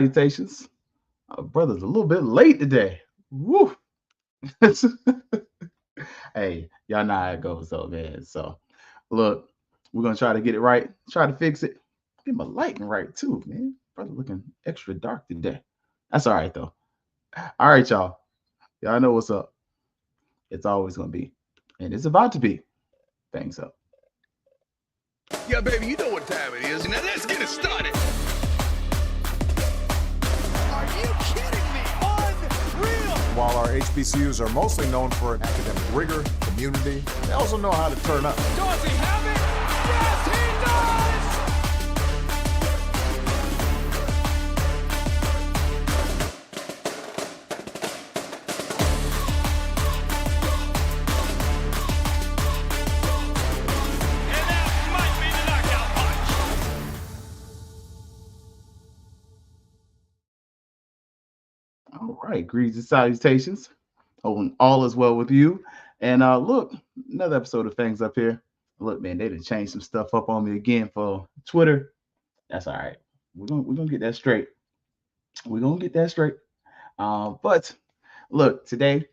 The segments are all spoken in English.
Salutations. Brother's a little bit late today. Woo. Hey, y'all know how it goes though, man. So look, we're gonna try to get it right, try to fix it. Get my lighting right too, man. Brother looking extra dark today. That's all right though. All right, y'all. Y'all know what's up. It's always gonna be. And it's about to be. Thanks up. Yeah, baby, you know what time it is. Now let's get it started. Are you kidding me? Unreal! While our HBCUs are mostly known for academic rigor, community, they also know how to turn up. Does he have it? Yes, he does! And that might be the knockout punch. All right, greetings and salutations. Hoping all is well with you. And look, another episode of Fangs up here. Look, man, they done changed some stuff up on me again for Twitter. That's all right. We're gonna get that straight. We're gonna get that straight. But look, today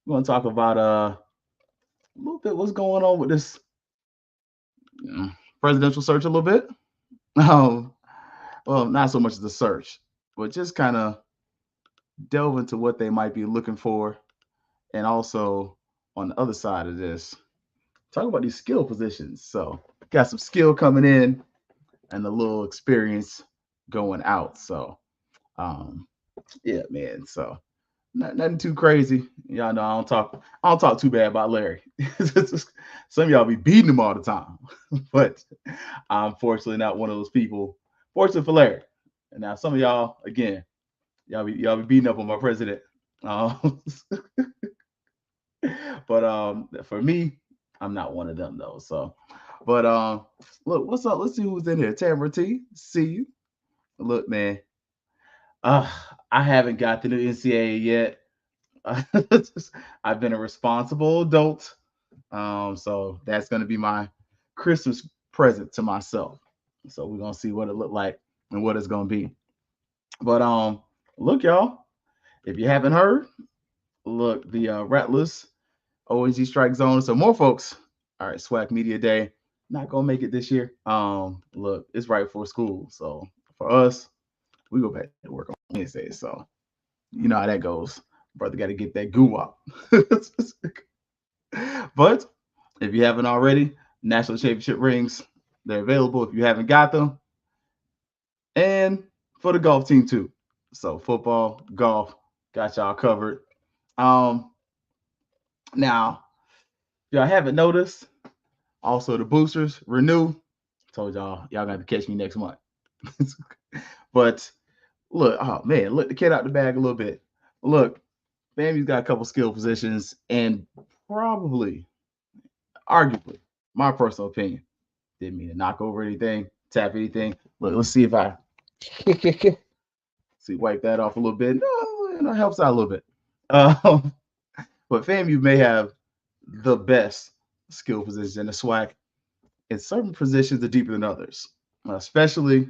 we're gonna talk about a little bit what's going on with this presidential search a little bit. Um, well, not so much the search, but just kind of delve into what they might be looking for, and also on the other side of this, talk about these skill positions. So got some skill coming in and a little experience going out. So yeah, man. So nothing too crazy. Y'all know I don't talk too bad about Larry. Some of y'all be beating him all the time. But I'm fortunately not one of those people. Fortunate for Larry. And now some of y'all, again, y'all be beating up on my president. Um, but for me, I'm not one of them though. So, but look, what's up? Let's see who's in here. Tamara T, see you. Look, man. Uh, I haven't got to the NCAA yet. I've been a responsible adult. So that's gonna be my Christmas present to myself. So we're gonna see what it look like and what it's gonna be. But look, y'all, if you haven't heard, look, the Rattlers OAG Strike Zone. So more folks. All right, SWAC Media Day. Not gonna make it this year. Look, it's right before school. So for us, we go back to work on Wednesday. So you know how that goes. Brother got to get that goo up. But if you haven't already, national championship rings, they're available if you haven't got them. And for the golf team too. So football, golf, got y'all covered. Um, now, if y'all haven't noticed, also the boosters renew. Told y'all got to catch me next month. But look, oh man, let the cat out the bag a little bit. Look, FAMU's got a couple skill positions, and probably, arguably, my personal opinion, didn't mean to knock over anything, tap anything. Look, let's see if I see wipe that off a little bit. No, it helps out a little bit. Um, but FAMU may have the best skill positions in the SWAC. In certain positions, are deeper than others, especially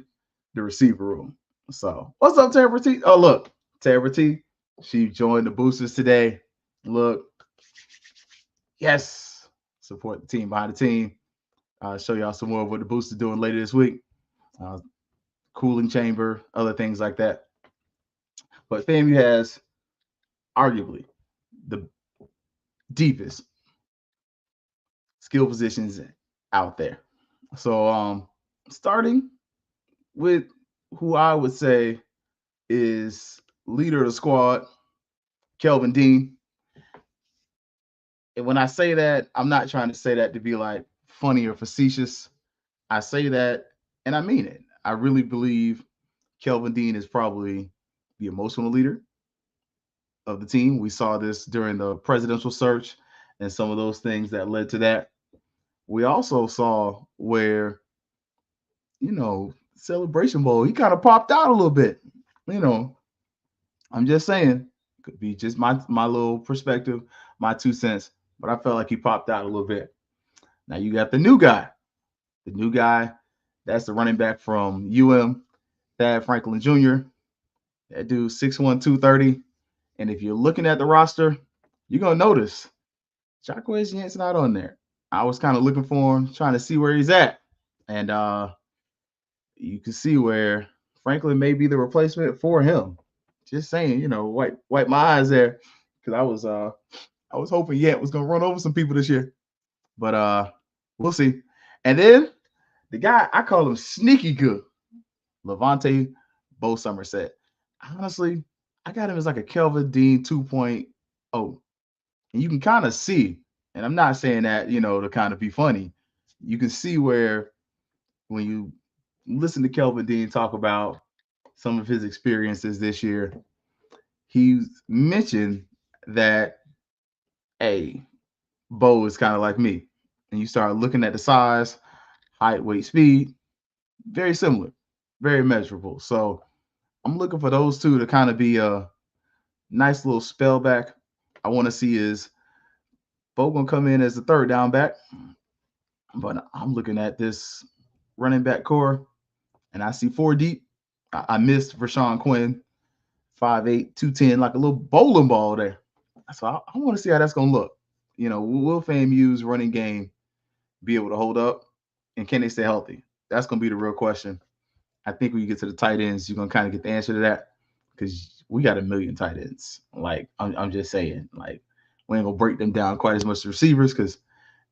the receiver room. So, what's up, Tara T? Oh, look, Tara T. She joined the boosters today. Look, yes, support the team behind the team. I'll show y'all some more of what the boosters doing later this week. Uh, Cooling chamber, other things like that. But FAMU has arguably the deepest skill positions out there. So starting with who I would say is leader of the squad, Kelvin Dean. And when I say that, I'm not trying to say that to be like funny or facetious. I say that and I mean it. I really believe Kelvin Dean is probably the emotional leader of the team. We saw this during the presidential search and some of those things that led to that. We also saw where, Celebration Bowl, he kind of popped out a little bit. You know, I'm just saying, could be just my little perspective, my 2 cents, but I felt like he popped out a little bit. Now you got the new guy. The new guy, that's the running back from UM, Thad Franklin Jr. That dude 6'1", 230. And if you're looking at the roster, you're gonna notice Jacquez Yant's not on there. I was kind of looking for him, trying to see where he's at. And you can see where Franklin may be the replacement for him. Just saying, wipe my eyes there. Because I was hoping Yant was gonna run over some people this year. But we'll see. And then the guy, I call him sneaky good, Levante Bo Somerset. Honestly, I got him as like a Kelvin Dean 2.0. And you can kind of see, and I'm not saying that, to kind of be funny. You can see where when you listen to Kelvin Dean talk about some of his experiences this year, he's mentioned that, hey, Bo is kind of like me. And you start looking at the size, height, weight, speed, very similar, very measurable. So I'm looking for those two to kind of be a nice little spell back. I want to see is Bo gonna come in as the third down back, but I'm looking at this running back core, and I see four deep. I missed Rashawn Quinn, 5'8", 210, like a little bowling ball there. So I want to see how that's gonna look. Will FAMU's running game be able to hold up, and can they stay healthy? That's gonna be the real question. I think when you get to the tight ends, you're gonna kind of get the answer to that because we got a million tight ends. Like I'm just saying, like we ain't gonna break them down quite as much as receivers because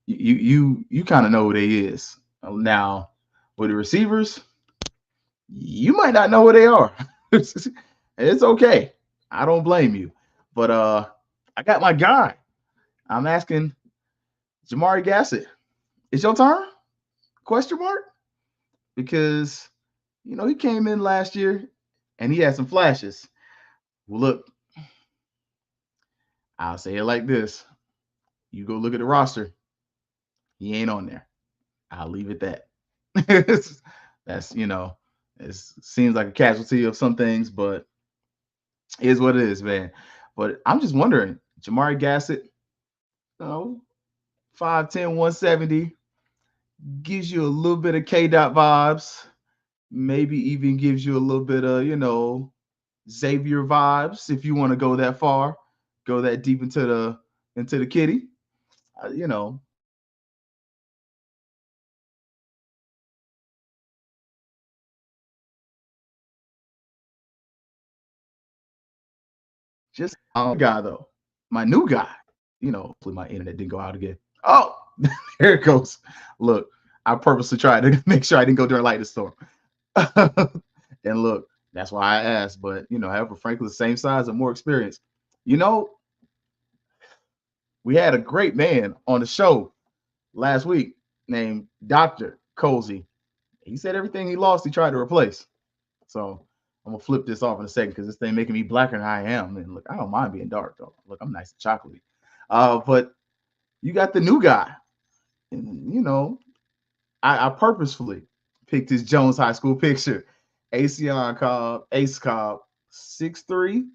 you kind of know who they is. Now with the receivers, you might not know who they are. It's okay. I don't blame you. But I got my guy. I'm asking Jamari Gasset. It's your turn? Question mark? Because he came in last year and he had some flashes. Well, look, I'll say it like this. You go look at the roster. He ain't on there. I'll leave it that. That's, it seems like a casualty of some things, but it is what it is, man. But I'm just wondering, Jamari Gasset, 5'10", 170, gives you a little bit of K-Dot vibes, maybe even gives you a little bit of, Xavier vibes if you want to go that far, go that deep into the kitty. Just guy though, my new guy. Hopefully my internet didn't go out again. Oh, there it goes. Look, I purposely tried to make sure I didn't go during lightning storm. And look, that's why I asked. But however, frankly, the same size and more experience. We had a great man on the show last week named Dr. Cozy. He said everything he lost, he tried to replace. So I'm gonna flip this off in a second because this thing making me blacker than I am. And look, I don't mind being dark though. Look, I'm nice and chocolatey. But you got the new guy. And I purposefully picked his Jones High School picture. Ace Cobb, 6'3",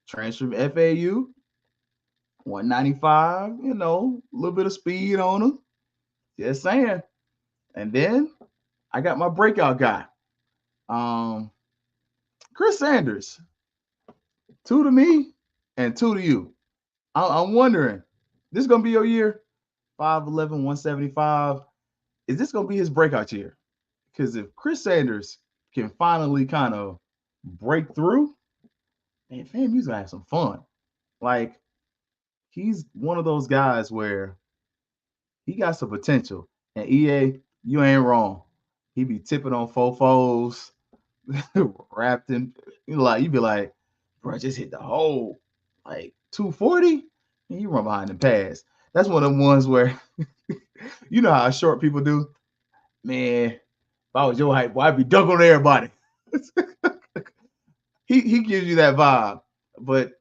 transfer from FAU, 195, a little bit of speed on him. Just saying. And then I got my breakout guy. Chris Sanders. 2 to me and 2 to you. I'm wondering, this is going to be your year? 5'11", 175. Is this going to be his breakout year? Because if Chris Sanders can finally kind of break through, man, FAMU's going to have some fun. Like, he's one of those guys where he got some potential. And EA, you ain't wrong. He be tipping on fofos, wrapped in, you'd be like, bro, just hit the hole. Like 240, and you run behind the pass. That's one of them ones where, you know how short people do? Man, if I was your height, boy, I'd be dunking on everybody. he gives you that vibe. But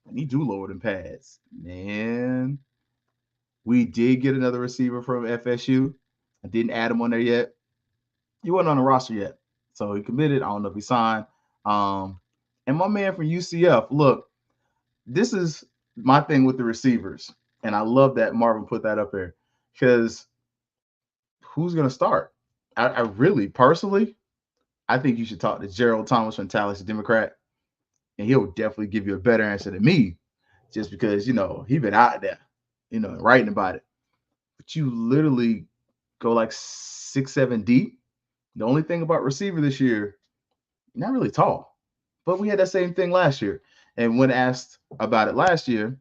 when he do lower them pads, man, we did get another receiver from FSU. I didn't add him on there yet. He wasn't on the roster yet. So he committed. I don't know if he signed. And my man from UCF, look, this is my thing with the receivers. And I love that Marvin put that up there. Because who's going to start? I really, personally, I think you should talk to Gerald Thomas from Tallahassee Democrat, and he'll definitely give you a better answer than me, just because he been out there, writing about it. But you literally go like 6, 7 deep. The only thing about receiver this year, not really tall, but we had that same thing last year. And when asked about it last year,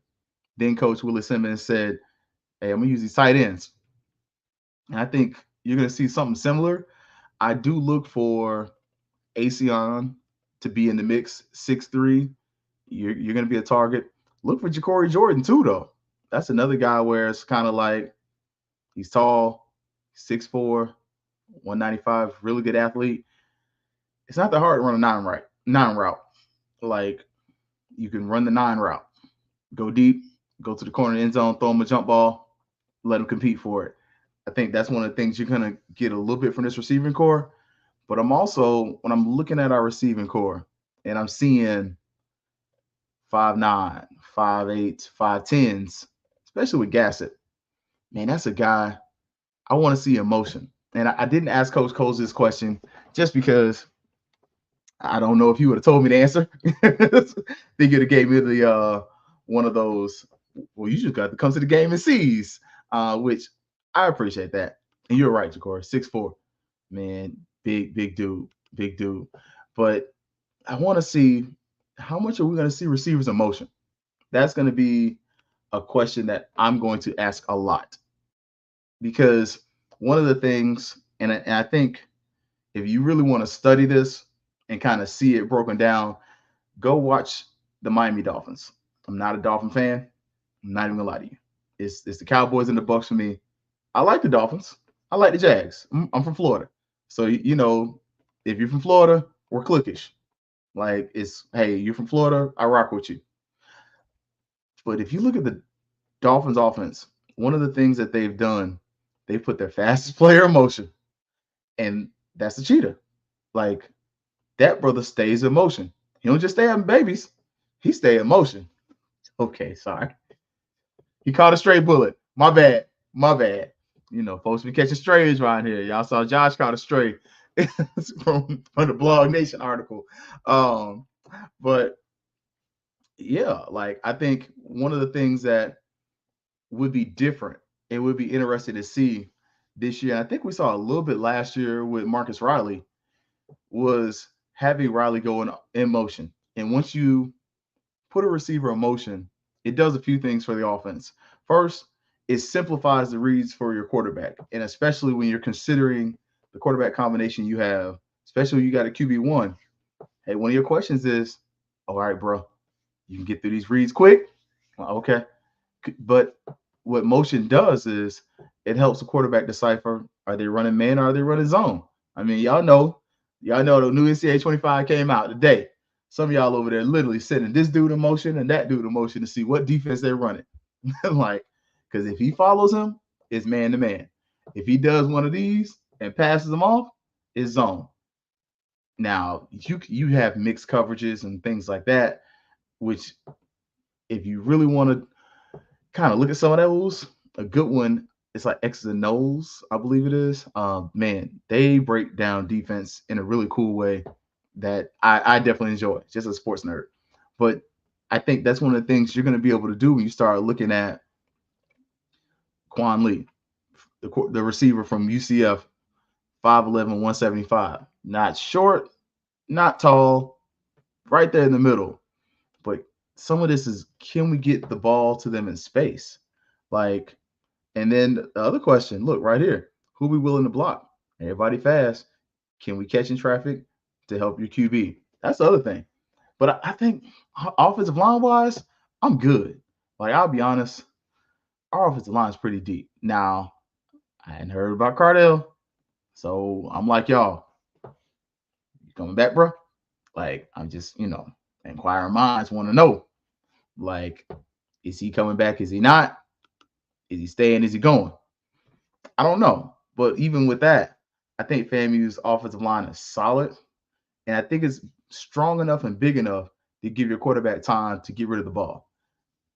then Coach Willie Simmons said, "Hey, I'm gonna use these tight ends." And I think you're gonna see something similar. I do look for Asion to be in the mix, 6'3". You're gonna be a target. Look for Ja'Cory Jordan too, though. That's another guy where it's kind of like he's tall, 6'4", 195, really good athlete. It's not that hard to run a nine route. Like you can run the 9 route, go deep, go to the corner of the end zone, throw him a jump ball, let him compete for it. I think that's one of the things you're gonna get a little bit from this receiving core. But I'm also, when I'm looking at our receiving core and I'm seeing 5'9", 5'8", 5'10s, especially with Gasset, man, that's a guy I want to see in motion. And I didn't ask Coach Coles this question just because I don't know if he would have told me the answer. They could have gave me the one of those, well, you just got to come to the game and seize, which I appreciate that. And you're right, Ja'Cory, 6'4", man, big dude. But I want to see, how much are we going to see receivers in motion? That's going to be a question that I'm going to ask a lot, because one of the things, and I think if you really want to study this and kind of see it broken down, go watch the Miami Dolphins. I'm not a Dolphin fan. I'm not even gonna lie to you. It's the Cowboys and the Bucks for me. I like the Dolphins. I like the Jags. I'm from Florida, so if you're from Florida, we're cliquish. Like hey, you're from Florida, I rock with you. But if you look at the Dolphins offense, one of the things that they've done, they put their fastest player in motion, and that's the cheetah. Like that brother stays in motion. He don't just stay having babies. He stay in motion. Okay, sorry. He caught a stray bullet. My bad. Folks be catching strays around here. Y'all saw Josh caught a stray from the Blog Nation article. But yeah, like I think one of the things that would be different, it would be interesting to see this year. I think we saw a little bit last year with Marcus Riley, was having Riley go in motion. And once you put a receiver in motion, it does a few things for the offense. First, it simplifies the reads for your quarterback. And especially when you're considering the quarterback combination you have, especially when you got a QB1. Hey, one of your questions is, all right, bro, you can get through these reads quick. Well, okay. But what motion does is it helps the quarterback decipher, are they running man or are they running zone? I mean, y'all know the new NCAA 25 came out today. Some of y'all over there literally sending this dude in motion and that dude in motion to see what defense they're running. Like, because if he follows him, it's man to man. If he does one of these and passes them off, it's zone. Now, you have mixed coverages and things like that, which if you really want to kind of look at some of those, a good one, it's like X's and O's, I believe it is. Man, they break down defense in a really cool way that I definitely enjoy, just as a sports nerd. But I think that's one of the things you're going to be able to do when you start looking at Quan Lee, the receiver from UCF, 5'11", 175. Not short, not tall, right there in the middle. But some of this is, can we get the ball to them in space? Like, and then the other question, look right here, who we willing to block? Everybody fast. Can we catch in traffic to help your QB? That's the other thing. But I think offensive line wise, I'm good. Like, I'll be honest, our offensive line is pretty deep. Now, I hadn't heard about Cardell, so I'm like, y'all, you coming back, bro? Like, I'm just, inquiring minds want to know, like, is he coming back? Is he not? Is he staying? Is he going? I don't know. But even with that, I think FAMU's offensive line is solid. And I think it's strong enough and big enough to give your quarterback time to get rid of the ball.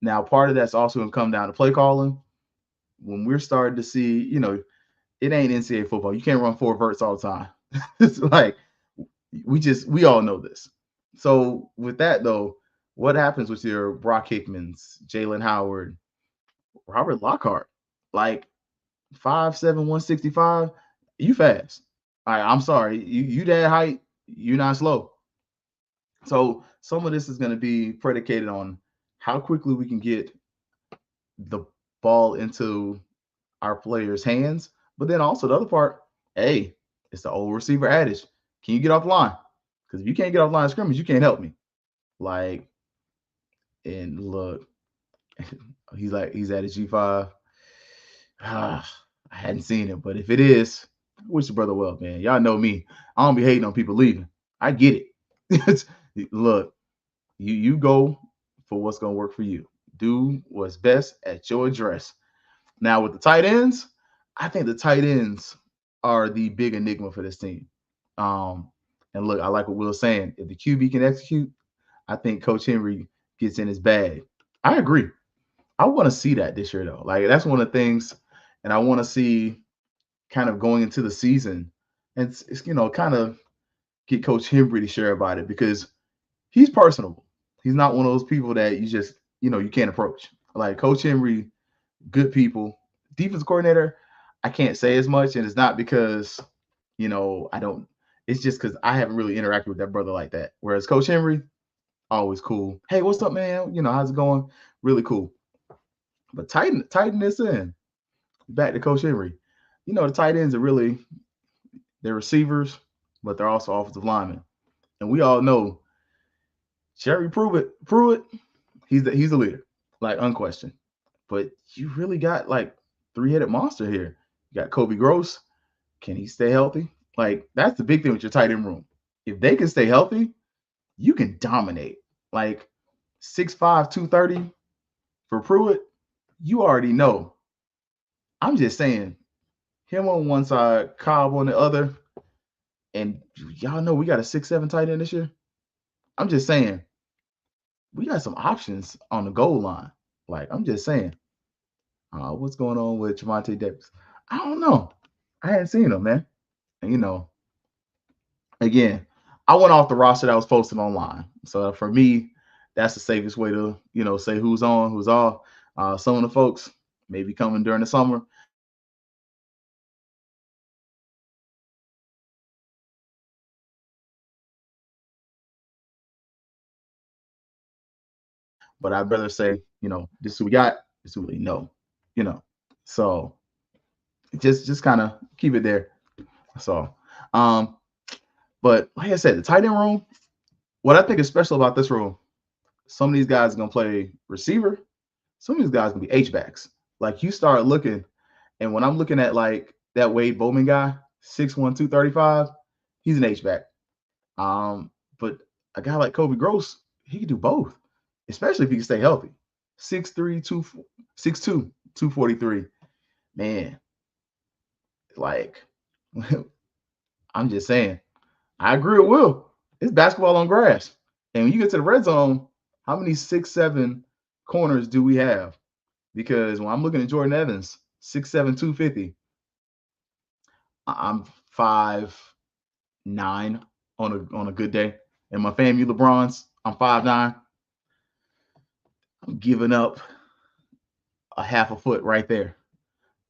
Now, part of that's also going to come down to play calling. When we're starting to see, it ain't NCAA football. You can't run 4 verts all the time. It's like We all know this. So with that though, what happens with your Brock Hickmans, Jalen Howard, Robert Lockhart? Like 5'7", 165, you fast. All right, I'm sorry. You that height, you're not slow. So some of this is going to be predicated on how quickly we can get the ball into our players' hands. But then also the other part, hey, it's the old receiver adage. Can you get off the line? Because if you can't get off the line of scrimmage, you can't help me. Like, and look, he's at a G5. I hadn't seen it, but if it is, I wish the brother well, man. Y'all know me. I don't be hating on people leaving. I get it. Look, you go for what's gonna work for you. Do what's best at your address. Now with the tight ends, I think the tight ends are the big enigma for this team. And look, I like what Will's saying. If the QB can execute, I think Coach Henry gets in his bag. I agree. I want to see that this year though. Like that's one of the things, and I want to see kind of going into the season, and it's kind of get Coach Henry to share about it because he's personable. He's not one of those people that you just you can't approach. Like Coach Henry, good people. Defense coordinator, I can't say as much, and it's not because I don't. It's just because I haven't really interacted with that brother like that. Whereas Coach Henry, always cool. Hey, what's up, man? How's it going? Really cool. But tighten this in. Back to Coach Henry. The tight ends are really they're receivers, but they're also offensive linemen. And we all know Jerry Pruitt, he's the leader, like unquestioned. But you really got like three-headed monster here. You got Kobe Gross. Can he stay healthy? Like that's the big thing with your tight end room. If they can stay healthy, you can dominate. Like 6'5", 230 for Pruitt, you already know. I'm just saying, him on one side, Cobb on the other, and y'all know we got a 6'7" tight end this year. I'm just saying, we got some options on the goal line. Like, I'm just saying, what's going on with Javonte Davis? I don't know. I hadn't seen him, man. And, again, I went off the roster that was posted online. So for me, that's the safest way to, say who's on, who's off. Some of the folks may be coming during the summer. But I'd rather say, this is who we got, this is who we know. So just kind of keep it there. So, but like I said, the tight end room, what I think is special about this room, some of these guys are gonna play receiver, some of these guys are gonna be H-backs. Like you start looking, and when I'm looking at like that Wade Bowman guy, 6'1", 235, he's an H-back. But a guy like Kobe Gross, he can do both, especially if he can stay healthy. 6'3", 6'2", 243. Man, like I'm just saying, I agree with Will. It's basketball on grass. And when you get to the red zone, how many 6'7" corners do we have? Because when I'm looking at Jordan Evans, 6'7", 250, I'm 5'9" on a good day. And my FAMU LeBrons, I'm 5'9". I'm giving up a half a foot right there.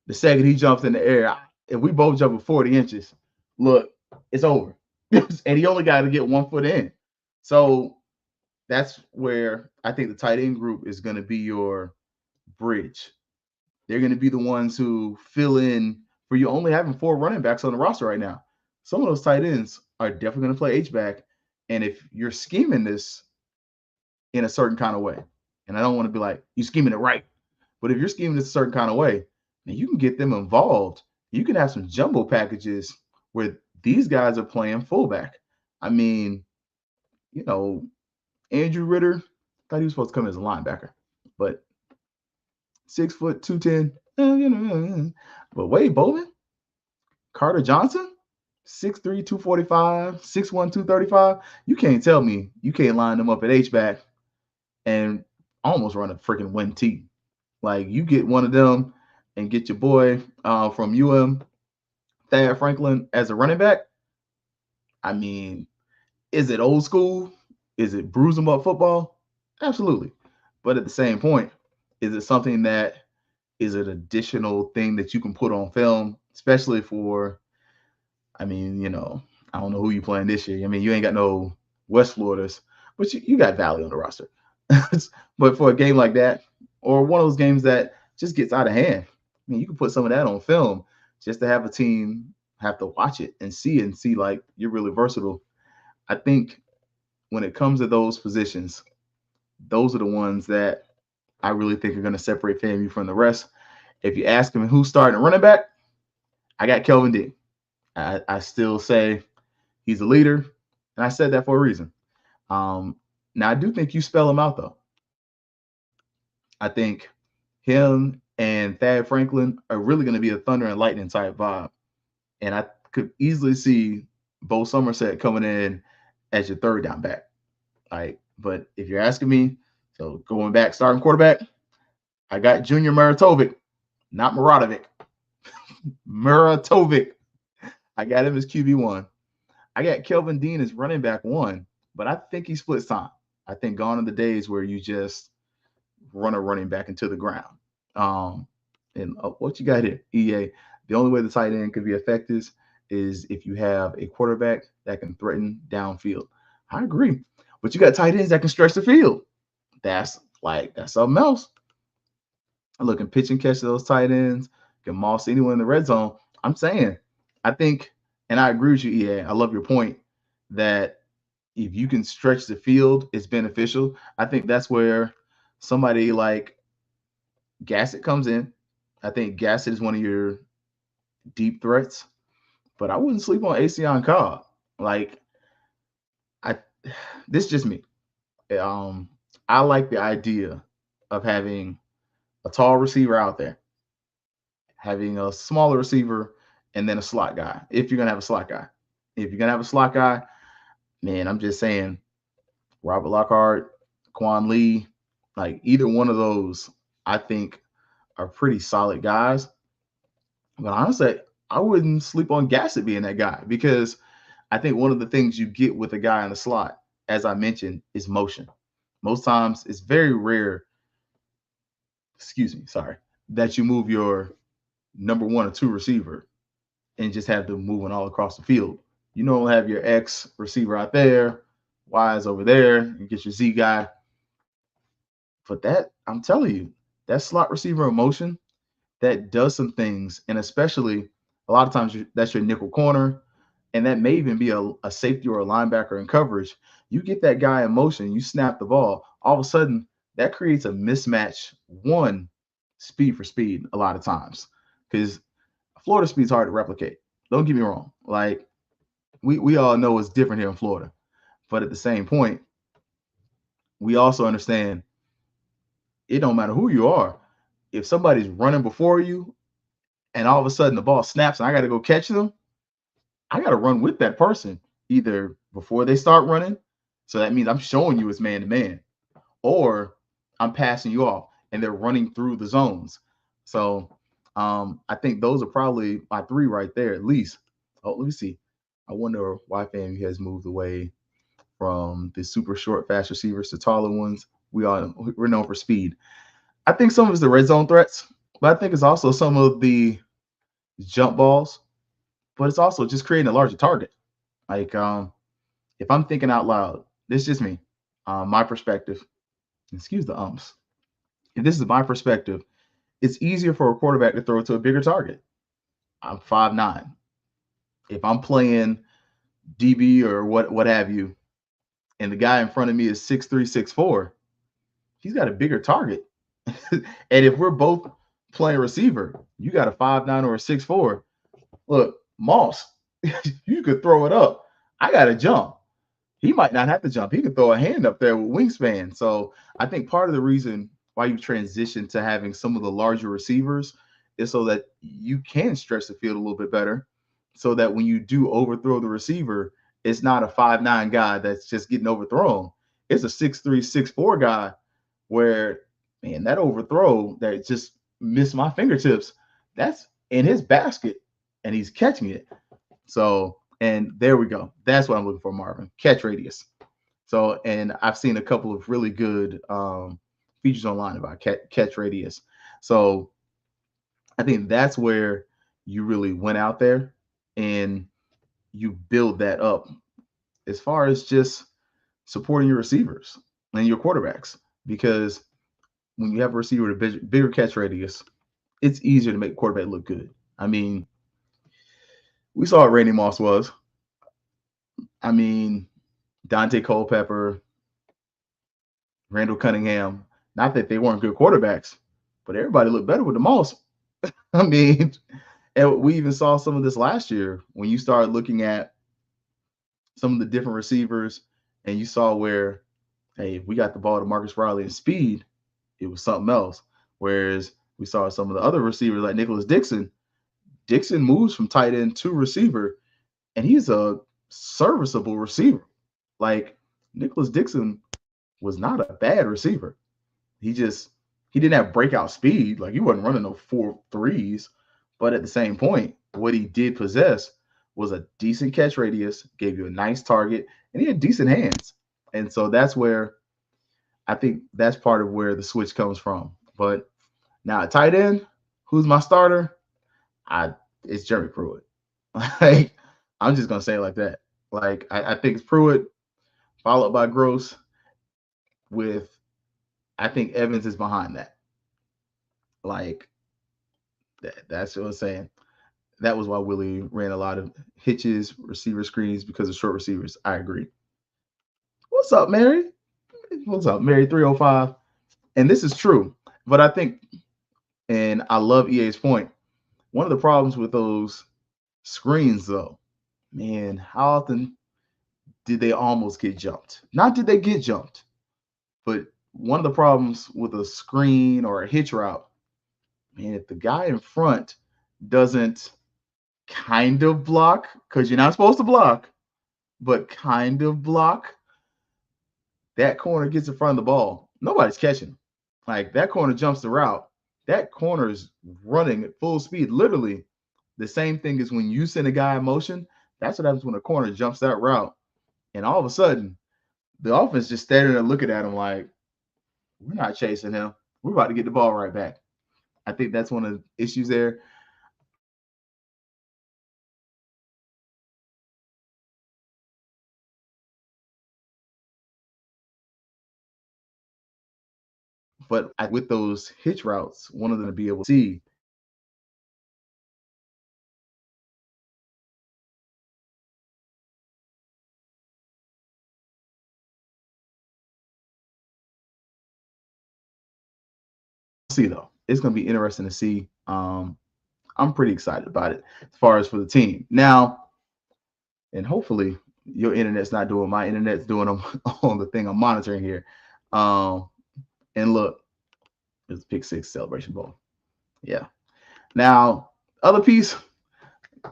The second he jumps in the air, if we both jump 40 inches, look, it's over. And he only got to get 1 foot in. So that's where I think the tight end group is going to be your bridge. They're going to be the ones who fill in for you only having 4 running backs on the roster right now. Some of those tight ends are definitely going to play H-back. And if you're scheming this in a certain kind of way, and I don't want to be like, you scheming it right, but if you're scheming this a certain kind of way, then you can get them involved. You can have some jumbo packages where these guys are playing fullback. I mean, Andrew Ritter, thought he was supposed to come as a linebacker, but 6 foot 210. But Wade Bowman, Carter Johnson, 6'3", 245, 6'1", 235. You can't tell me you can't line them up at H-back and almost run a freaking win team. Like you get one of them and get your boy from UM, Thad Franklin, as a running back. I mean, Is it old school? Is it bruise 'em up football? Absolutely. But at the same point, is it something that is an additional thing that you can put on film, especially for, I mean, I don't know who you playing this year. I mean, you ain't got no West Floridas, but you got Valley on the roster. But for a game like that, or one of those games that just gets out of hand, I mean, you can put some of that on film just to have a team have to watch it and see like you're really versatile. I think when it comes to those positions, those are the ones that I really think are going to separate FAMU from the rest. If you ask him who's starting running back, I got Kelvin Dean. I still say he's a leader, and I said that for a reason. Now, I do think you spell him out, though. I think him and Thad Franklin are really going to be a thunder and lightning type vibe. And I could easily see Bo Somerset coming in as your third down back. But if you're asking me, so going back, starting quarterback, I got Junior Muratovic, not Muradovic. Muratovic. I got him as QB1. I got Kelvin Dean as running back 1, but I think he splits time. I think gone are the days where you just run a running back into the ground. And what you got here, EA? The only way the tight end could be effective is if you have a quarterback that can threaten downfield. I agree, but you got tight ends that can stretch the field. That's something else. Look, and pitch and catch those tight ends, can moss anyone in the red zone. I'm saying, I think, and I agree with you, EA. I love your point that if you can stretch the field, it's beneficial. I think that's where somebody like Gasset comes in. I think Gasset is one of your deep threats, but I wouldn't sleep on Acion Cobb. This is just me. I like the idea of having a tall receiver out there, having a smaller receiver, and then a slot guy. If you're gonna have a slot guy, man, I'm just saying, Robert Lockhart, Quan Lee, like either one of those, I think are pretty solid guys. But honestly, I wouldn't sleep on Gasset being that guy because I think one of the things you get with a guy in the slot, as I mentioned, is motion. Most times, it's very rare. That you move your number 1 or 2 receiver and just have them moving all across the field. You don't have your X receiver out there, Y is over there, and get your Z guy. But that, I'm telling you, that slot receiver in motion, that does some things. And especially a lot of times that's your nickel corner. And that may even be a safety or a linebacker in coverage. You get that guy in motion, you snap the ball, all of a sudden that creates a mismatch, one, speed for speed a lot of times. Because Florida speed's hard to replicate. Don't get me wrong. Like, we all know it's different here in Florida. But at the same point, we also understand it don't matter who you are. If somebody's running before you and all of a sudden the ball snaps and I got to go catch them, I got to run with that person either before they start running. So that means I'm showing you it's man to man, or I'm passing you off and they're running through the zones. So I think those are probably my 3 right there at least. Oh, let me see. I wonder why FAMU has moved away from the super short, fast receivers to taller ones. We're known for speed. I think some of it's the red zone threats, but I think it's also some of the jump balls, but it's also just creating a larger target. Like, if I'm thinking out loud, this is just me, my perspective. Excuse the umps. If this is my perspective, it's easier for a quarterback to throw it to a bigger target. I'm 5'9". If I'm playing DB or what have you, and the guy in front of me is 6'3", 6'4", he's got a bigger target. And if we're both playing receiver, you got a 5'9" or a 6'4". Look, Moss, you could throw it up. I got to jump. He might not have to jump. He could throw a hand up there with wingspan. So I think part of the reason why you transition to having some of the larger receivers is so that you can stretch the field a little bit better, so that when you do overthrow the receiver, it's not a 5'9" guy that's just getting overthrown. It's a 6'3", 6'4" guy where, man, that overthrow that just missed my fingertips, that's in his basket and he's catching it. So And there we go. That's what I'm looking for, Marvin. Catch radius. So, and I've seen a couple of really good features online about catch radius. So I think that's where you really went out there and you build that up as far as just supporting your receivers and your quarterbacks. Because when you have a receiver with a bigger catch radius, it's easier to make quarterback look good. I mean, we saw what Randy Moss was. I mean, Dante Culpepper, Randall Cunningham. Not that they weren't good quarterbacks, but everybody looked better with the Moss. I mean, and we even saw some of this last year when you started looking at some of the different receivers and you saw where, hey, if we got the ball to Marcus Riley and speed, it was something else. Whereas we saw some of the other receivers like Nicholas Dixon. Dixon moves from tight end to receiver, and he's a serviceable receiver. Like Nicholas Dixon was not a bad receiver. He didn't have breakout speed. Like he wasn't running no 4.3s, but at the same point, what he did possess was a decent catch radius, gave you a nice target, and he had decent hands. And so that's where I think that's part of where the switch comes from. But now at tight end, who's my starter? It's Jeremy Pruitt. Like I'm just gonna say it like that. Like I think it's Pruitt, followed by Gross. With I think Evans is behind that. Like that's what I'm saying. That was why Willie ran a lot of hitches, receiver screens because of short receivers. I agree. What's up, Mary? What's up, Mary 305? And this is true. But I think, and I love EA's point, one of the problems with those screens, though, man, how often did they almost get jumped? Not did they get jumped, but one of the problems with a screen or a hitch route, man, if the guy in front doesn't kind of block, because you're not supposed to block, but kind of block, that corner gets in front of the ball. Nobody's catching. Like that corner jumps the route. That corner is running at full speed. Literally, the same thing as when you send a guy in motion. That's what happens when a corner jumps that route. And all of a sudden, the offense just standing there looking at him like, we're not chasing him. We're about to get the ball right back. I think that's one of the issues there. But with those hitch routes, one of them to be able to see though. It's going to be interesting to see. I'm pretty excited about it as far as for the team now, and hopefully your internet's not doing my internet's doing them on the thing I'm monitoring here. And look, it's Pick Six Celebration Bowl. Yeah. Now, other piece,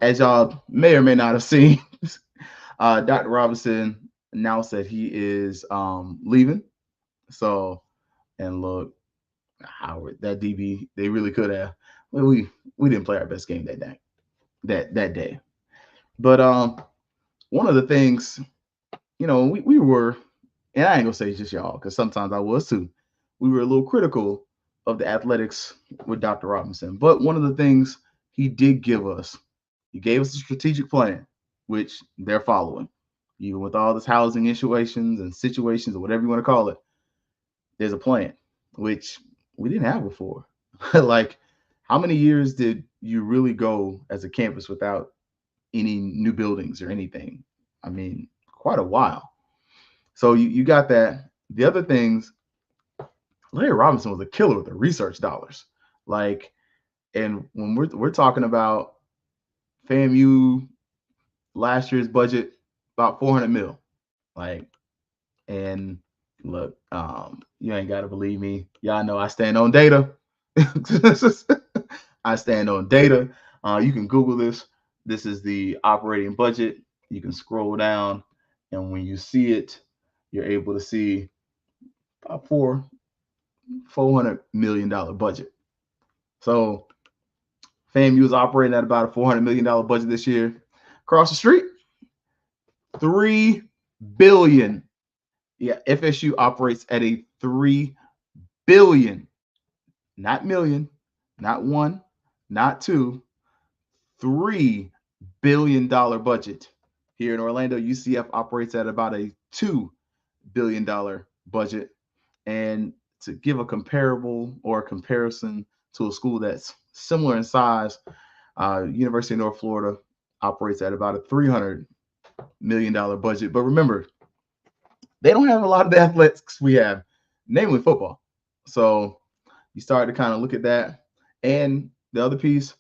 as y'all may or may not have seen, Dr. Robinson announced that he is leaving. So, and look, Howard, that DB, they really could have. Well, we didn't play our best game that day. That day. But one of the things, we were, and I ain't gonna say just y'all, because sometimes I was too. We were a little critical of the athletics with Dr. Robinson. But one of the things he did give us, he gave us a strategic plan, which they're following. Even with all this housing situations or whatever you want to call it, there's a plan, which we didn't have before. Like, how many years did you really go as a campus without any new buildings or anything? I mean, quite a while. So you got that. The other things, Larry Robinson was a killer with the research dollars. Like, and when we're talking about FAMU last year's budget, about 400 mil. Like, and look, you ain't gotta believe me. Y'all know I stand on data. I stand on data. You can Google this. This is the operating budget. You can scroll down, and when you see it, you're able to see about $400 million budget. So FAMU is operating at about a $400 million budget this year. Across the street, $3 billion. Yeah, FSU operates at a $3 billion, not million, not one, not two, $3 billion budget. Here in Orlando, UCF operates at about a $2 billion budget. And to give a comparable or a comparison to a school that's similar in size, University of North Florida operates at about a $300 million budget. But remember, they don't have a lot of the athletics we have, namely football. So you start to kind of look at that. And the other piece,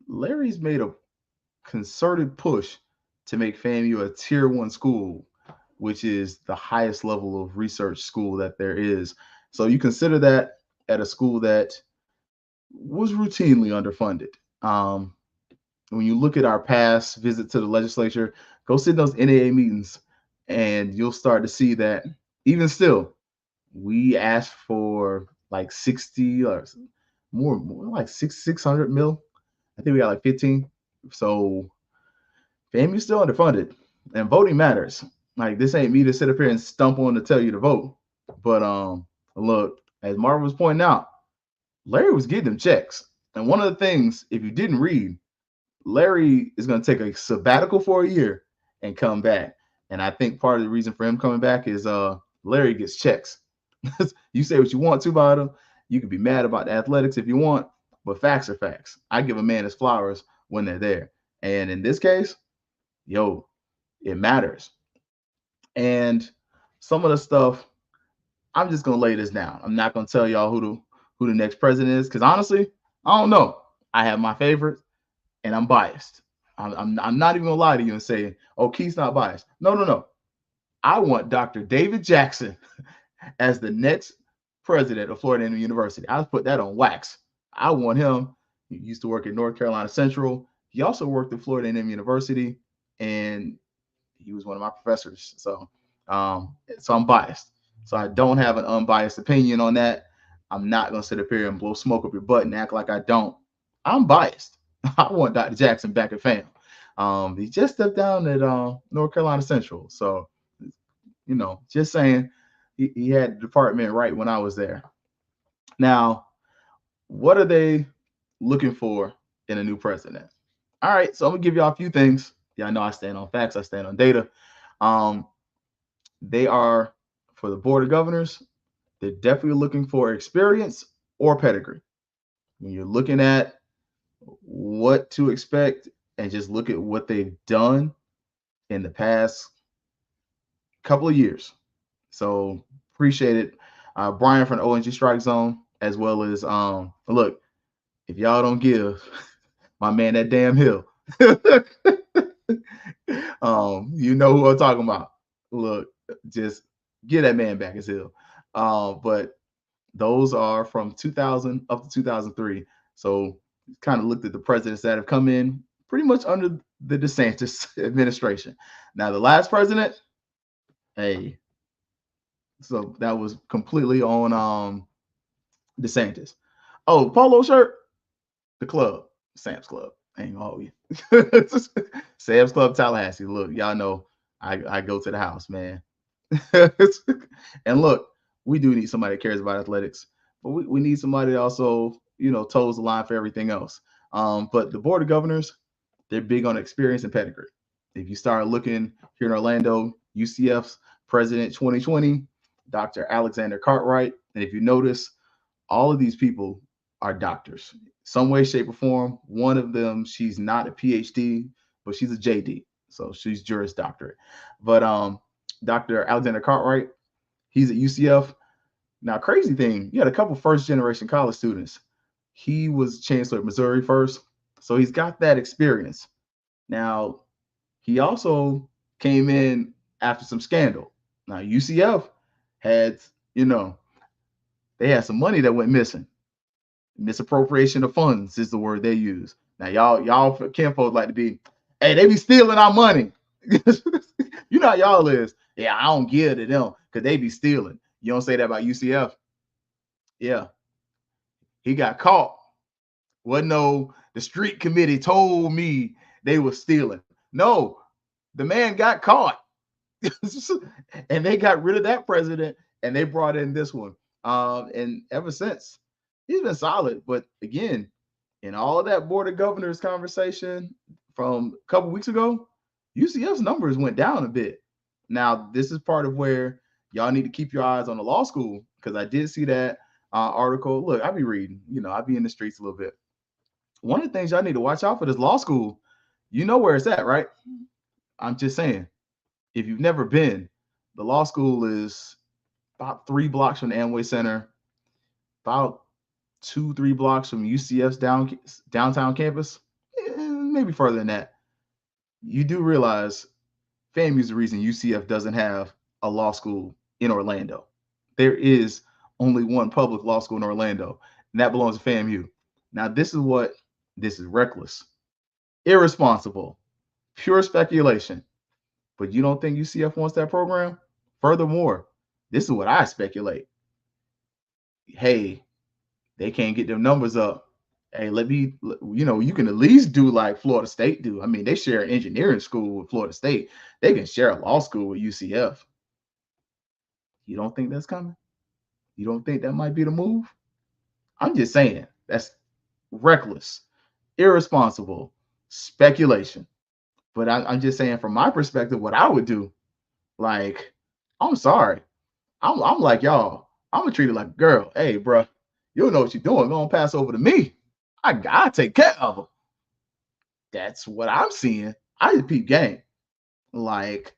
Larry's made a concerted push to make FAMU a tier one school, which is the highest level of research school that there is. So you consider that at a school that was routinely underfunded. When you look at our past visit to the legislature, go sit in those NAA meetings, and you'll start to see that even still, we asked for like 60 or more like 600 mil. I think we got like 15. So FAMU's still underfunded, and voting matters. Like this ain't me to sit up here and stump on to tell you to vote. But look, as Marvin was pointing out, Larry was getting them checks. And one of the things, if you didn't read, Larry is going to take a sabbatical for a year and come back. And I think part of the reason for him coming back is Larry gets checks. You say what you want to about him. You can be mad about the athletics if you want, but facts are facts. I give a man his flowers when they're there. And in this case, yo, it matters. And some of the stuff, I'm just gonna lay this down. I'm not gonna tell y'all who the next president is, because honestly, I don't know. I have my favorites, and I'm biased. I'm not even gonna lie to you and say, oh, Keith's not biased. No, no, no. I want Dr. David Jackson as the next president of Florida A&M University. I'll put that on wax. I want him. He used to work at North Carolina Central. He also worked at Florida A&M University, and he was one of my professors. So I'm biased. So I don't have an unbiased opinion on that. I'm not gonna sit up here and blow smoke up your butt and act like I don't. I'm biased. I want Dr. Jackson back at FAM. He just stepped down at North Carolina Central. So, just saying, he had the department right when I was there. Now, what are they looking for in a new president? All right, so I'm gonna give y'all a few things. Yeah, I know I stand on facts, I stand on data. They are, for the board of governors, they're definitely looking for experience or pedigree. When you're looking at what to expect and just look at what they've done in the past couple of years. So appreciate it. Brian from the ONG Strike Zone, as well as look, if y'all don't give my man that damn hill, you know who I'm talking about. Look, just get that man back his hill. But those are from 2000 up to 2003. So kind of looked at the presidents that have come in pretty much under the DeSantis administration. Now, the last president, hey, so that was completely on DeSantis. Oh, polo shirt, the club, Sam's Club. Ain't gonna hold you. Sam's Club Tallahassee. Look, y'all know I go to the house, man. And look, we do need somebody that cares about athletics, but we need somebody that also, toes the line for everything else. But the board of governors, they're big on experience and pedigree. If you start looking here in Orlando, UCF's president 2020, Dr. Alexander Cartwright, and if you notice, all of these people are doctors, some way, shape, or form. One of them, she's not a PhD, but she's a JD, so she's Juris Doctorate. But Dr. Alexander Cartwright, he's at UCF. Now, crazy thing, you had a couple first-generation college students. He was chancellor at Missouri first, so he's got that experience. Now, he also came in after some scandal. Now, UCF had, they had some money that went missing. Misappropriation of funds is the word they use. Now, y'all kinfolk like to be, hey, they be stealing our money. You know how y'all is. Yeah, I don't give to them because they be stealing. You don't say that about UCF. Yeah. He got caught. Wasn't no, the street committee told me they were stealing. No, The man got caught. And they got rid of that president and they brought in this one. And ever since, he's been solid. But again, in all of that board of governors conversation from a couple weeks ago, UCF's numbers went down a bit. Now, this is part of where y'all need to keep your eyes on the law school, because I did see that article. Look, I be reading, I be in the streets a little bit. One of the things y'all need to watch out for this law school, you know where it's at, right? I'm just saying, if you've never been, the law school is about 3 blocks from the Amway Center, about 2-3 blocks from UCF's downtown campus, maybe further than that. You do realize FAMU is the reason UCF doesn't have a law school in Orlando. There is only one public law school in Orlando, and that belongs to FAMU. Now, this is reckless, irresponsible, pure speculation. But you don't think UCF wants that program? Furthermore, this is what I speculate. Hey, they can't get them numbers up. Hey, you can at least do like Florida State do. I mean, they share an engineering school with Florida State. They can share a law school with UCF. You don't think that's coming? You don't think that might be the move? I'm just saying, that's reckless, irresponsible speculation. But I'm just saying, from my perspective, what I would do, like, I'm sorry. I'm like, y'all, I'm going to treat it like a girl. Hey, bro, you don't know what you're doing. Go on, pass over to me. I take care of them. That's what I'm seeing. I just peep game. Like,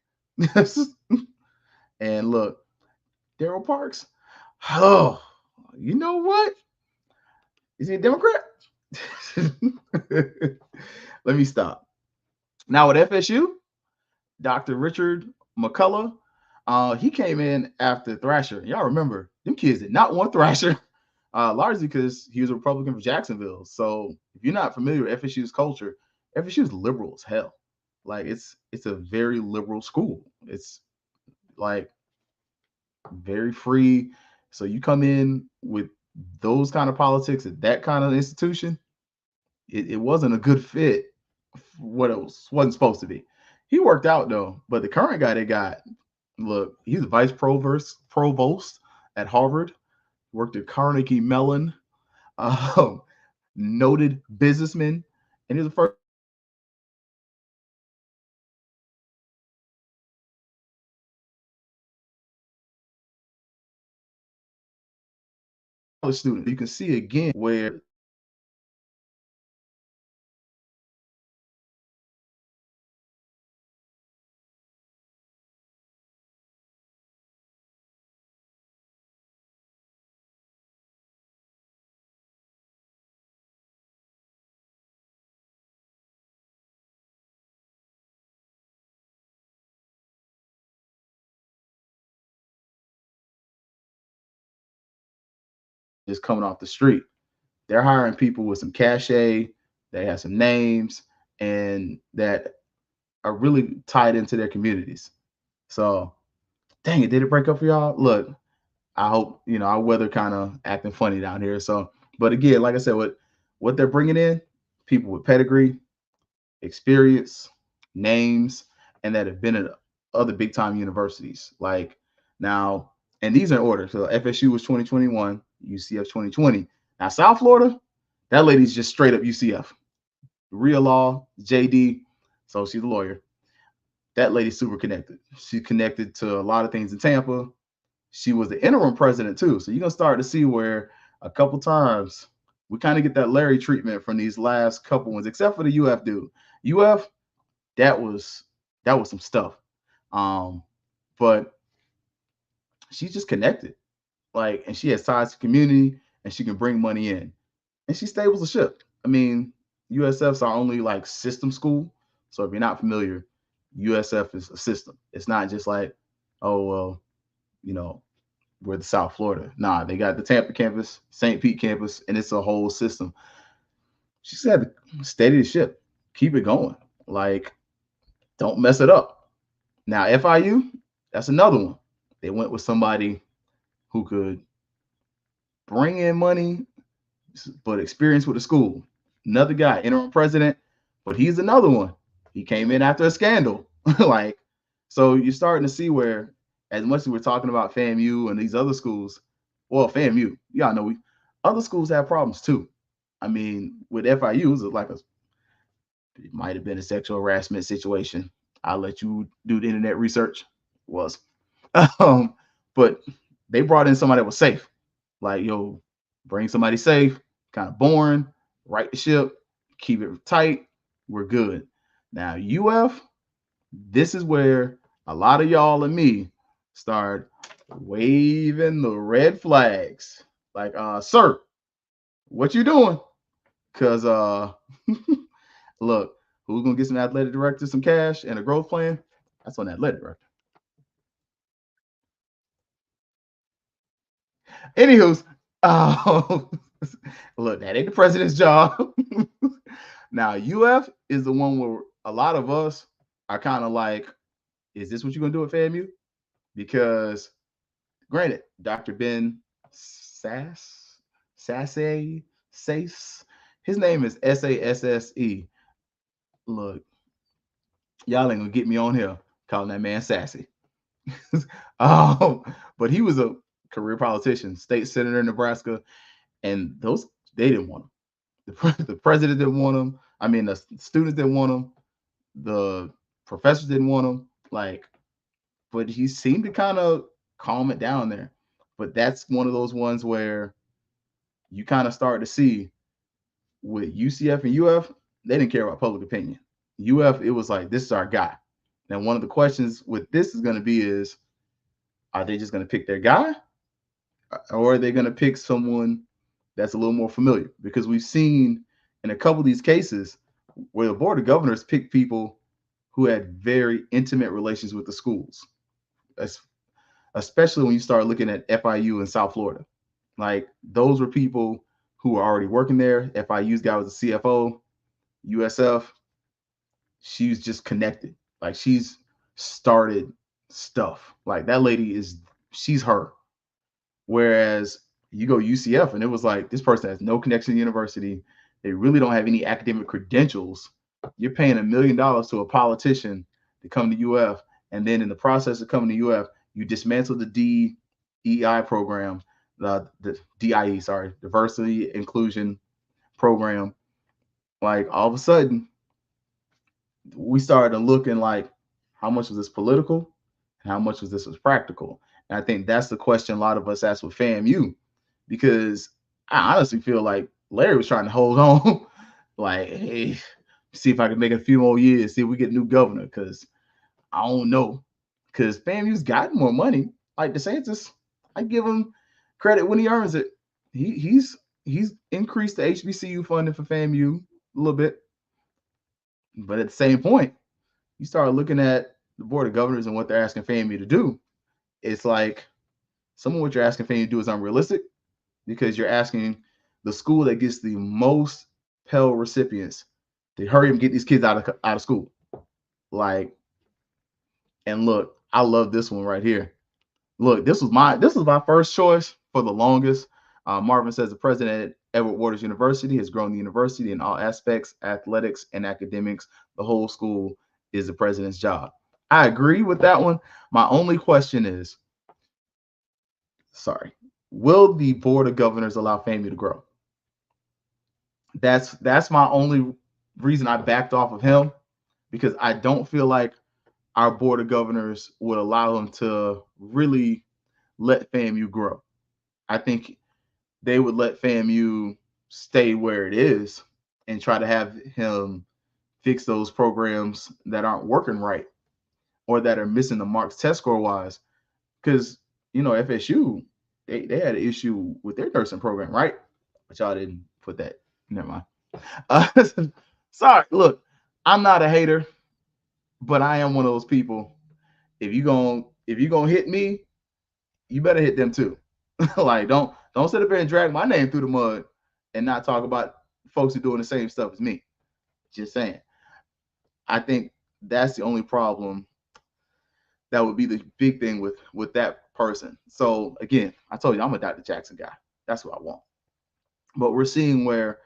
and look, Daryl Parks, oh, you know what? Is he a Democrat? Let me stop. Now at FSU, Dr. Richard McCullough, he came in after Thrasher. Y'all remember, them kids did not want Thrasher, largely because he was a Republican from Jacksonville. So if you're not familiar with FSU's culture, FSU is liberal as hell. Like, it's a very liberal school. It's like very free. So you come in with those kind of politics at that kind of institution, it wasn't a good fit for what it wasn't supposed to be. He worked out though, but the current guy they got, look, he's a vice provost at Harvard, worked at Carnegie Mellon, noted businessman, and he's the first student. You can see again where just coming off the street. They're hiring people with some cachet, they have some names, and that are really tied into their communities. So, dang it, did it break up for y'all? Look, I hope our weather kind of acting funny down here. So, but again, like I said, what they're bringing in, people with pedigree, experience, names, and that have been at other big time universities. Like now, and these are in order. So FSU was 2021, UCF 2020. Now South Florida, that lady's just straight up UCF, real law, JD. So she's a lawyer. That lady's super connected. She's connected to a lot of things in Tampa. She was the interim president too. So you're gonna start to see where a couple times we kind of get that Larry treatment from these last couple ones, except for the UF dude. UF, that was some stuff. But she's just connected. Like, and she has ties to community and she can bring money in. And she stables the ship. I mean, USF's our only like system school. So if you're not familiar, USF is a system. It's not just like, oh, well, we're the South Florida. Nah, they got the Tampa campus, St. Pete campus, and it's a whole system. She said, steady the ship, keep it going. Like, don't mess it up. Now, FIU, that's another one. They went with somebody who could bring in money, but experience with the school. Another guy, interim president, but he's another one. He came in after a scandal. Like, so you're starting to see where, as much as we're talking about FAMU and these other schools, well, FAMU, y'all know other schools have problems too. I mean, with FIU, it was like it might have been a sexual harassment situation. I'll let you do the internet research. It was, um, but they brought in somebody that was safe. Like, yo, bring somebody safe, kind of boring, right the ship, keep it tight. We're good. Now, UF, this is where a lot of y'all and me start waving the red flags. Like, sir, what you doing? Cause look, who's gonna get some athletic director some cash and a growth plan? That's on that athletic director. Anywho's, uh, look, that ain't the president's job. Now, UF is the one where a lot of us are kind of like, is this what you're gonna do at FAMU? Because granted, Dr. Ben Sasse, Sace, his name is Sasse. Look, y'all ain't gonna get me on here calling that man sassy. um, but he was a career politician, state senator in Nebraska, and those they didn't want him. The president didn't want him. I mean, the students didn't want him. The professors didn't want him. Like, but he seemed to kind of calm it down there. But that's one of those ones where you kind of start to see with UCF and UF, they didn't care about public opinion. UF, it was like, this is our guy. Now, one of the questions with this is going to be is, are they just going to pick their guy? Or are they going to pick someone that's a little more familiar? Because we've seen in a couple of these cases where the board of governors picked people who had very intimate relations with the schools, especially when you start looking at FIU in South Florida. Like, those were people who were already working there. FIU's guy was a CFO. USF, she's just connected. Like, she's started stuff. Like, that lady she's her. Whereas you go UCF and it was like, this person has no connection to the university. They really don't have any academic credentials. You're paying $1 million to a politician to come to UF. And then in the process of coming to UF, you dismantle the DEI program, the DIE, sorry, diversity inclusion program. Like, all of a sudden, we started looking like, how much was this political and how much was practical? And I think that's the question a lot of us ask with FAMU, because I honestly feel like Larry was trying to hold on, like, hey, see if I can make a few more years, see if we get a new governor, because I don't know. Because FAMU's gotten more money. Like DeSantis, I give him credit when he earns it. He's increased the HBCU funding for FAMU a little bit. But at the same point, you start looking at the board of governors and what they're asking FAMU to do. It's like, some of what you're asking FAMU to do is unrealistic, because you're asking the school that gets the most Pell recipients to hurry and get these kids out of school. Like, and look, I love this one right here. Look, this was my first choice for the longest. Marvin says the president at Edward Waters University has grown the university in all aspects, athletics and academics. The whole school is the president's job. I agree with that one. My only question is, will the board of governors allow FAMU to grow? That's my only reason I backed off of him, because I don't feel like our board of governors would allow him to really let FAMU grow. I think they would let FAMU stay where it is and try to have him fix those programs that aren't working right or that are missing the marks test score wise. Because, FSU, they had an issue with their nursing program, right? But y'all didn't put that. Never mind. Sorry. Look, I'm not a hater, but I am one of those people. If you're gonna hit me, you better hit them too. Like, don't sit up there and drag my name through the mud and not talk about folks who are doing the same stuff as me. Just saying. I think that's the only problem. That would be the big thing with that person. So again, I told you I'm a Dr. Jackson guy. That's what I want. But we're seeing where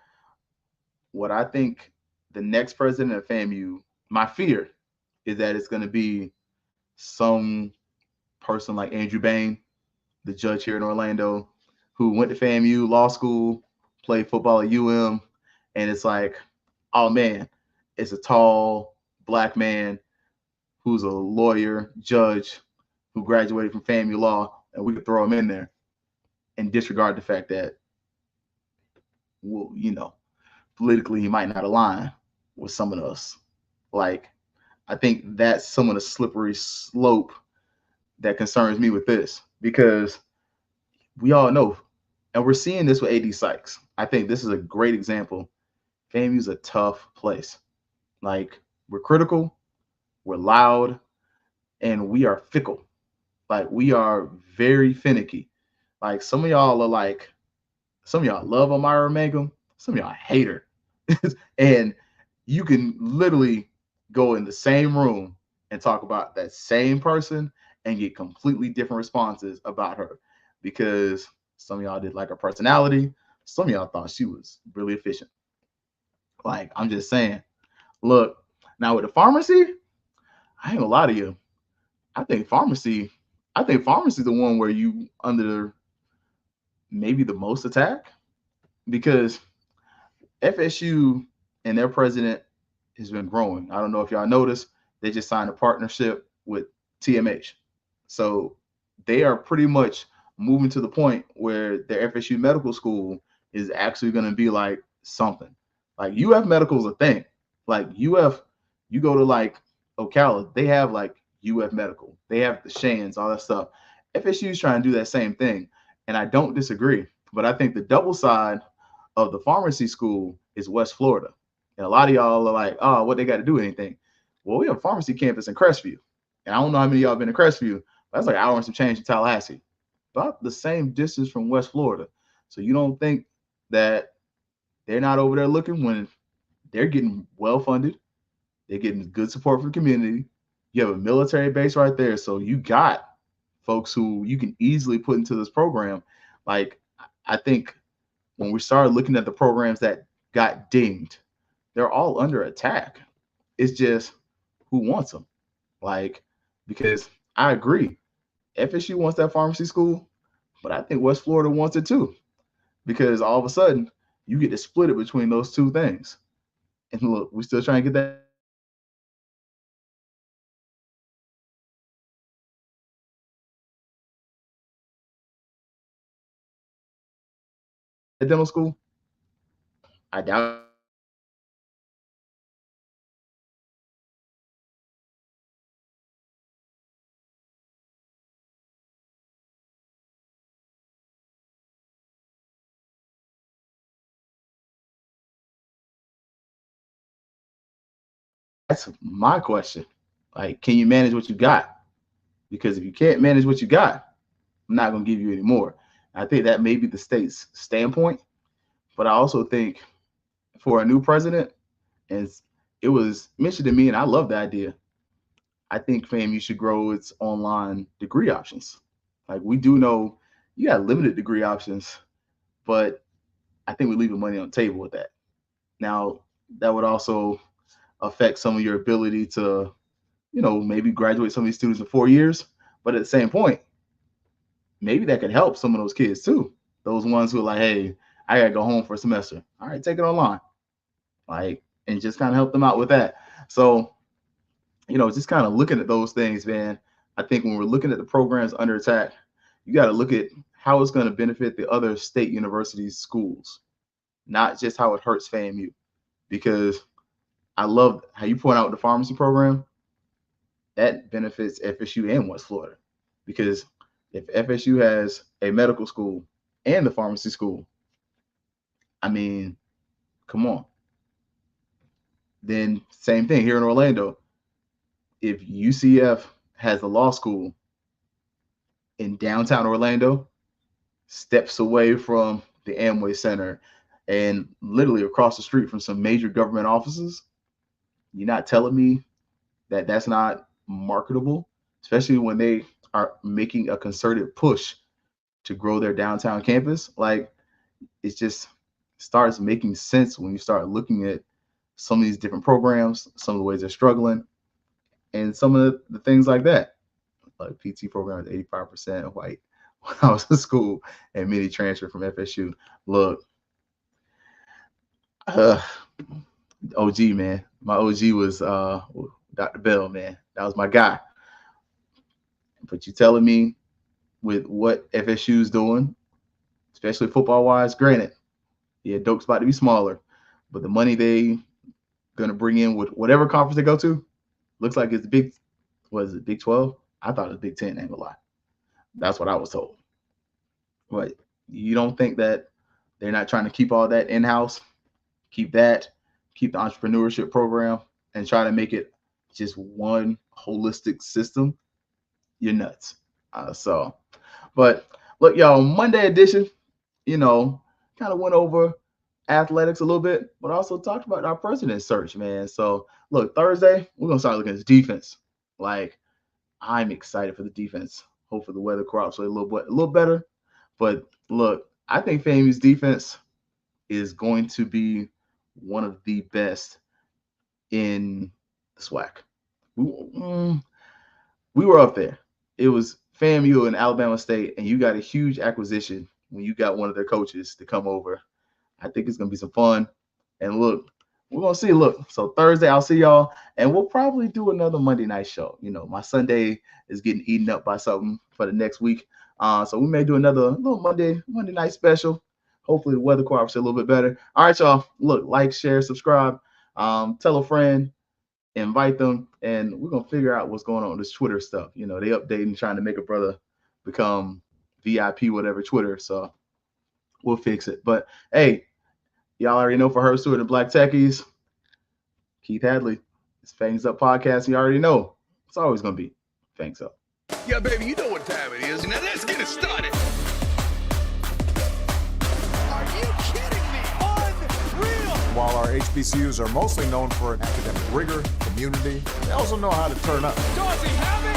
what I think the next president of FAMU, my fear is that it's going to be some person like Andrew Bain, the judge here in Orlando, who went to FAMU law school, played football at UM, and it's like, oh man, it's a tall black man who's a lawyer, judge, who graduated from FAMU law, and we could throw him in there and disregard the fact that, well, politically he might not align with some of us. Like, I think that's some of the slippery slope that concerns me with this, because we all know, and we're seeing this with AD Sykes. I think this is a great example. FAMU is a tough place. Like, we're critical, we're loud, and we are fickle. Like, we are very finicky. Like, some of y'all love Amira Mangum, some of y'all hate her. And you can literally go in the same room and talk about that same person and get completely different responses about her, because some of y'all did like her personality, some of y'all thought she was really efficient. Like, I'm just saying, look, now with the pharmacy, I ain't gonna lie to you. I think pharmacy is the one where you under maybe the most attack, because FSU and their president has been growing. I don't know if y'all noticed, they just signed a partnership with TMH. So they are pretty much moving to the point where their FSU medical school is actually going to be like something. Like, UF medical is a thing. Like, UF, you go to like Ocala, they have like UF medical. They have the Shands, all that stuff. FSU is trying to do that same thing. And I don't disagree. But I think the double side of the pharmacy school is West Florida. And a lot of y'all are like, oh, what they got to do with anything? Well, we have a pharmacy campus in Crestview. And I don't know how many of y'all have been to Crestview. That's like an hour and some change to Tallahassee. About the same distance from West Florida. So you don't think that they're not over there looking when they're getting well funded. They're getting good support from the community. You have a military base right there. So you got folks who you can easily put into this program. Like, I think when we started looking at the programs that got dinged, they're all under attack. It's just who wants them. Like, because I agree, FSU wants that pharmacy school, but I think West Florida wants it too, because all of a sudden you get to split it between those two things. And look, we're still trying to get that dental school. I doubt that's my question. Like, can you manage what you got? Because if you can't manage what you got, I'm not going to give you any more. I think that may be the state's standpoint, but I also think for a new president, and it was mentioned to me, and I love the idea. I think FAMU should grow its online degree options. Like, we do know you got limited degree options, but I think we're leaving money on the table with that. Now, that would also affect some of your ability to, maybe graduate some of these students in 4 years. But at the same point, maybe that could help some of those kids too. Those ones who are like, hey, I gotta go home for a semester. All right, take it online. Like, and just kind of help them out with that. So, just kind of looking at those things, man. I think when we're looking at the programs under attack, you got to look at how it's going to benefit the other state universities schools, not just how it hurts FAMU. Because I love how you point out the pharmacy program. That benefits FSU and West Florida. Because if FSU has a medical school and the pharmacy school, I mean, come on. Then same thing here in Orlando. If UCF has a law school in downtown Orlando, steps away from the Amway Center and literally across the street from some major government offices, you're not telling me that that's not marketable, especially when they are making a concerted push to grow their downtown campus. Like, it just starts making sense when you start looking at some of these different programs, some of the ways they're struggling. and some of the things like that. Like PT program is 85% white when I was in school, and many transferred from FSU. Look, uh, OG man, my OG was Dr. Bell, man. That was my guy. But you telling me with what FSU's doing, especially football wise, granted, yeah, Doak's about to be smaller, but the money they gonna bring in with whatever conference they go to, looks like it's big. Was it Big 12? I thought it was Big 10. Ain't gonna lie. That's what I was told. But you don't think that they're not trying to keep all that in house, keep the entrepreneurship program, and try to make it just one holistic system? You're nuts. But look, y'all, Monday edition, kind of went over athletics a little bit, but also talked about our president search, man. So look, Thursday, we're gonna start looking at the defense. Like, I'm excited for the defense. Hopefully the weather cooperates a little better. But look, I think FAMU's defense is going to be one of the best in the SWAC. We were up there. It was FAMU and Alabama State, and you got a huge acquisition when you got one of their coaches to come over. I think it's going to be some fun. And look, we're going to see. Look, so Thursday, I'll see y'all, and we'll probably do another Monday night show. My Sunday is getting eaten up by something for the next week. So we may do another little Monday night special. Hopefully the weather cooperates a little bit better. All right, y'all. Look, like, share, subscribe. Tell a friend, invite them, and we're going to figure out what's going on with this Twitter stuff. They updating, trying to make a brother become VIP, whatever, Twitter. So we'll fix it. But, hey, y'all already know for Herb Stewart and Black Techies, Keith Hadley, it's Fangs Up Podcast. You already know. It's always going to be Fangs Up. Yeah, baby, you know what time it is. Now let's get it started. Are you kidding me? Unreal! While our HBCUs are mostly known for academic rigor, community, they also know how to turn up. Does he have it?